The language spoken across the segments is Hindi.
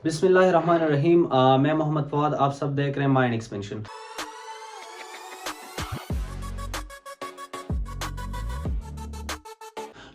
बिस्मिल्लाहिर्रहमानिर्रहीम। मैं मोहम्मद फवाद, आप सब देख रहे हैं माइंड एक्सपेंशन।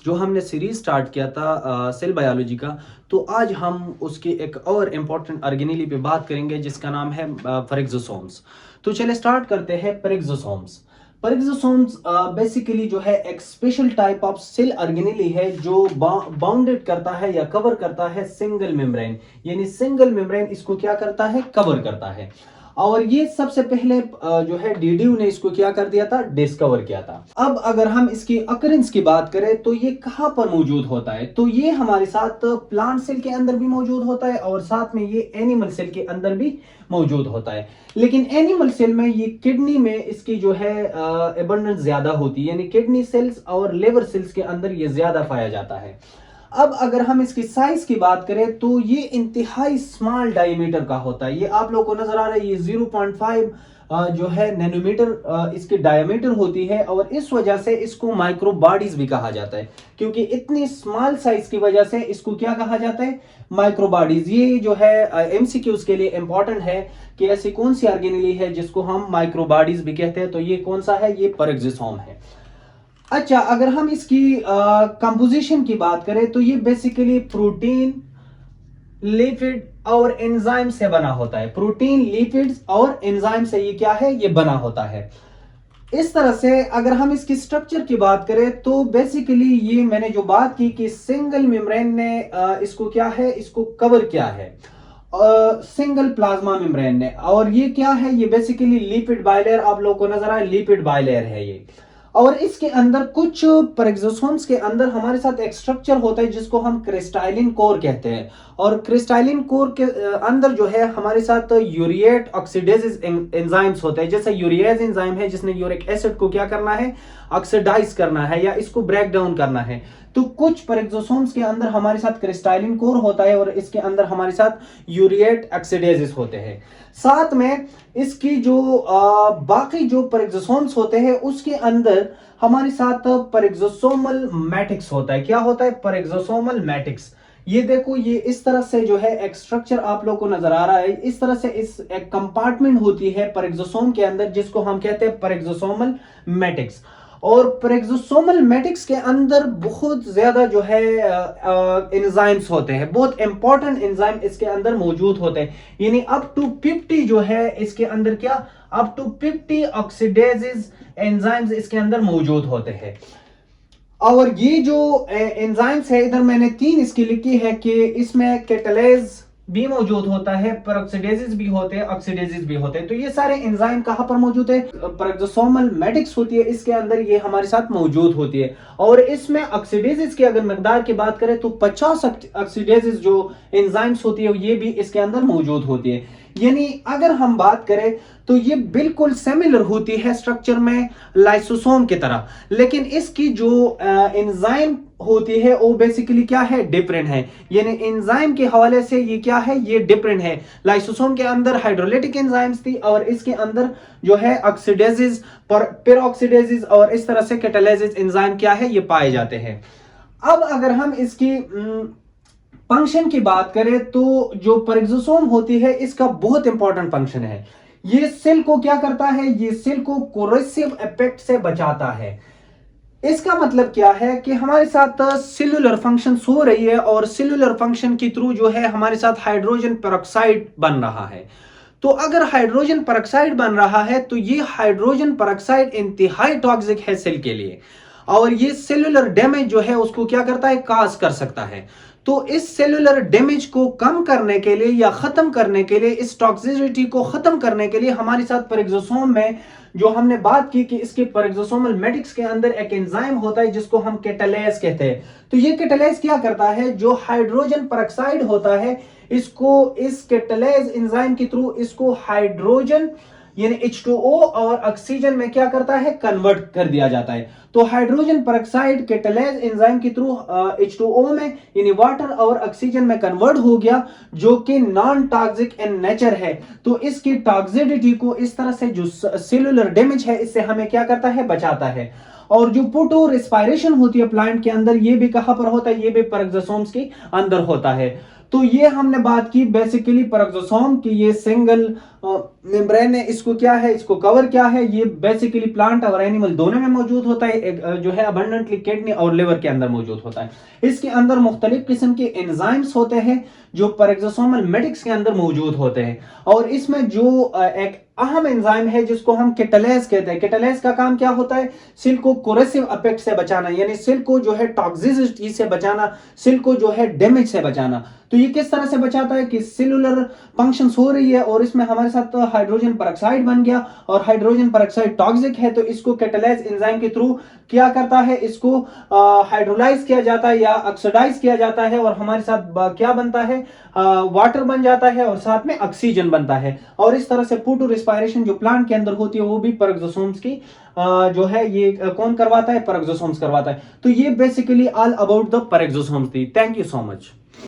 जो हमने सीरीज स्टार्ट किया था सेल बायोलॉजी का, तो आज हम उसकी एक और इम्पोर्टेंट ऑर्गेनेली पे बात करेंगे जिसका नाम है पेरिक्सोसोम्स। तो चले स्टार्ट करते हैं। पेरिक्सोसोम्स पेरिक्सोसोम्स बेसिकली जो है एक special type of cell organelle है जो बाउंडेड करता है या कवर करता है सिंगल मेम्ब्रेन, यानी सिंगल मेम्ब्रेन इसको क्या करता है, कवर करता है। और ये सबसे पहले जो है डीडीयू ने इसको क्या कर दिया था, डिस्कवर किया था। अब अगर हम इसकी अकरेंस की बात करें तो ये कहां पर मौजूद होता है, तो ये हमारे साथ प्लांट सेल के अंदर भी मौजूद होता है और साथ में ये एनिमल सेल के अंदर भी मौजूद होता है। लेकिन एनिमल सेल में ये किडनी में इसकी जो है एबंडेंस ज्यादा होती है, यानी किडनी सेल्स और लिवर सेल्स के अंदर ये ज्यादा पाया जाता है। अब अगर हम इसकी साइज की बात करें तो ये इंतहाई स्मॉल डायमीटर का होता है। ये आप लोगों को नजर आ रहा है, ये 0.5 जो है नैनोमीटर इसकी डायमीटर होती है और इस वजह से इसको माइक्रो बॉडीज भी कहा जाता है, क्योंकि इतनी स्मॉल साइज की वजह से इसको क्या कहा जाता है, माइक्रो बॉडीज। ये जो है एमसीक्यूज के लिए इंपॉर्टेंट है कि ऐसी कौन सी ऑर्गेनेली है जिसको हम माइक्रो बॉडीज भी कहते हैं, तो ये कौन सा है, ये पेरिक्सोसोम है। अच्छा, अगर हम इसकी कंपोजिशन की बात करें तो ये बेसिकली प्रोटीन, लिपिड और एंजाइम से बना होता है। प्रोटीन, लिपिड्स और एंजाइम से ये क्या है, ये बना होता है। इस तरह से अगर हम इसकी स्ट्रक्चर की बात करें तो बेसिकली ये मैंने जो बात की कि सिंगल मेम्ब्रेन ने इसको क्या है, इसको कवर किया है सिंगल प्लाज्मा मेम्ब्रेन ने। और ये क्या है, ये बेसिकली लिपिड बाइलेयर आप लोगों को नजर आए, लिपिड बाइलेयर है ये। और इसके अंदर कुछ पेरिक्सोसोम्स के अंदर हमारे साथ एक स्ट्रक्चर होता है जिसको हम क्रिस्टालिन कोर कहते हैं। और क्रिस्टालिन कोर के अंदर जो है हमारे साथ यूरिएट ऑक्सीडेज एंजाइम्स होते हैं। जैसे यूरियाज एंजाइम है जिसने यूरिक एसिड को क्या करना है, ऑक्सीडाइज करना है या इसको ब्रेक डाउन करना है। तो कुछ पेरिक्सोसोम्स के अंदर हमारे साथ क्रिस्टालिन कोर होता है और इसके अंदर हमारे साथ यूरिएट ऑक्सीडेजेस होते हैं। साथ में इसकी जो बाकी जो पेरिक्सोसोम्स होते हैं उसके अंदर हमारे साथ पेरिक्सोसोमल मैट्रिक्स होता है। क्या होता है, पेरिक्सोसोमल मैट्रिक्स। ये देखो, ये इस तरह से जो है एक स्ट्रक्चर आप लोग को नजर आ रहा है। इस तरह से इस एक कंपार्टमेंट होती है पेरिक्सोसोम के अंदर जिसको हम कहते हैं पेरिक्सोसोमल मैट्रिक्स। और पेरिक्सोसोमल मैट्रिक्स के अंदर बहुत ज्यादा जो है एंजाइम्स होते हैं, बहुत इंपॉर्टेंट एंजाइम इसके अंदर मौजूद होते हैं। यानी अप टू 50 जो है इसके अंदर क्या, अप टू 50 ऑक्सीडेजेस एंजाइम्स इसके अंदर मौजूद होते हैं। और ये जो एंजाइम्स है, इधर मैंने 3 इसकी लिखी है कि इसमें कैटालेज भी मौजूद होता है, पेरोक्सीडेजेस भी होते हैं, ऑक्सीडेजेस भी होते हैं। तो ये सारे एंजाइम कहां पर मौजूद है, पेरिक्सोसोमल मैट्रिक्स होती है इसके अंदर, ये हमारे साथ मौजूद होती है। और इसमें ऑक्सीडेजेस की अगर मकदार की बात करें तो 50 ऑक्सीडेजेस जो एंजाइम्स होती है ये भी इसके अंदर मौजूद होती है। यानी अगर हम बात करें तो ये बिल्कुल सिमिलर होती है स्ट्रक्चर में लाइसोसोम की तरह, लेकिन इसकी जो एंजाइम होती है वो बेसिकली क्या है, डिफरेंट है। यानी एंजाइम के हवाले से ये क्या है, ये डिफरेंट है। लाइसोसोम के अंदर हाइड्रोलिटिक एंजाइम्स थी और इसके अंदर जो है ऑक्सीडेजेस, पेरोक्सीडेजेस और इस तरह से कैटालाइजेज एंजाइम क्या है, ये पाए जाते हैं। अब अगर हम इसकी फंक्शन की बात करें तो जो पेरिक्सोसोम होती है इसका बहुत इंपॉर्टेंट फंक्शन है। ये सेल को क्या करता है, ये सेल को कोरोसिव इफेक्ट से बचाता है। इसका मतलब क्या है कि हमारे साथ सेलुलर फंक्शन हो रही है और सेलुलर फंक्शन के थ्रू जो है हमारे साथ हाइड्रोजन पेरोक्साइड बन रहा है। तो अगर हाइड्रोजन पेरोक्साइड बन रहा है तो ये हाइड्रोजन पेरोक्साइड इंतहाई टॉक्सिक है सेल के लिए, और ये सेलुलर डैमेज जो है उसको क्या करता है, काज कर सकता है। तो इस सेलुलर डैमेज को कम करने के लिए या खत्म करने के लिए, इस टॉक्सिसिटी को खत्म करने के लिए हमारे साथ पेरिक्सोसोम में जो हमने बात की कि इसके पेरिक्सोसोमल मैट्रिक्स के अंदर एक एंजाइम होता है जिसको हम कैटालेज कहते हैं। तो ये कैटालेज क्या करता है, जो हाइड्रोजन पेरोक्साइड होता है इसको इस कैटालेज एंजाइम के थ्रू इसको हाइड्रोजन यानी H2O और ऑक्सीजन में क्या करता है, कन्वर्ट कर दिया जाता है। तो हाइड्रोजन पेरोक्साइड कैटालेज एंजाइम के थ्रू H2O में यानी वाटर और ऑक्सीजन में कन्वर्ट हो गया, जो कि नॉन टॉक्सिक इन नेचर है। तो इसकी टॉक्सिसिटी को इस तरह से जो सेलुलर डैमेज है इससे हमें क्या करता है, बचाता है। और जो फोटो रेस्पिरेशन होती है प्लांट के अंदर, ये भी कहां पर होता है, ये भी पेरिक्सोसोम्स के अंदर होता है। तो ये हमने बात की बेसिकली पेरोक्सोसोम की, ये सिंगल मेम्ब्रेन है, इसको क्या है, इसको कवर क्या है, ये बेसिकली प्लांट और एनिमल दोनों में मौजूद होता है, जो है अबंडेंटली किडनी और लिवर के अंदर मौजूद होता है। इसके अंदर मुख्तलिफ किस्म के एंजाइम्स होते हैं जो पेरोक्सोसोमल मैट्रिक्स के अंदर मौजूद होते हैं, और इसमें जो एक अहम एंजाइम है जिसको हम केटालेज कहते हैं, केटालेज का काम क्या होता है, सेल को कोरेसिव अफेक्ट से बचाना, यानी सेल को जो है टॉक्सिसिटी से बचाना, सेल को जो है डैमेज से बचाना। तो ये किस तरह से बचाता है कि सेलुलर फंक्शंस हो रही है और इसमें हमारे साथ तो हाइड्रोजन पेरोक्साइड बन गया, और हाइड्रोजन पेरोक्साइड टॉक्सिक है, तो इसको कैटालाइज एंजाइम के थ्रू क्या करता है, इसको हाइड्रोलाइज किया जाता है या ऑक्सीडाइज किया जाता है, और हमारे साथ क्या बनता है, वाटर बन जाता है और साथ में ऑक्सीजन बनता है। और इस तरह से फोटो रिस्पायरेशन जो प्लांट के अंदर होती है वो भी पेरोक्सोसोम्स की जो है ये कौन करवाता है, पेरोक्सोसोम्स करवाता है। तो ये बेसिकली ऑल अबाउट द पेरोक्सोसोम्स थी। Thank you so much.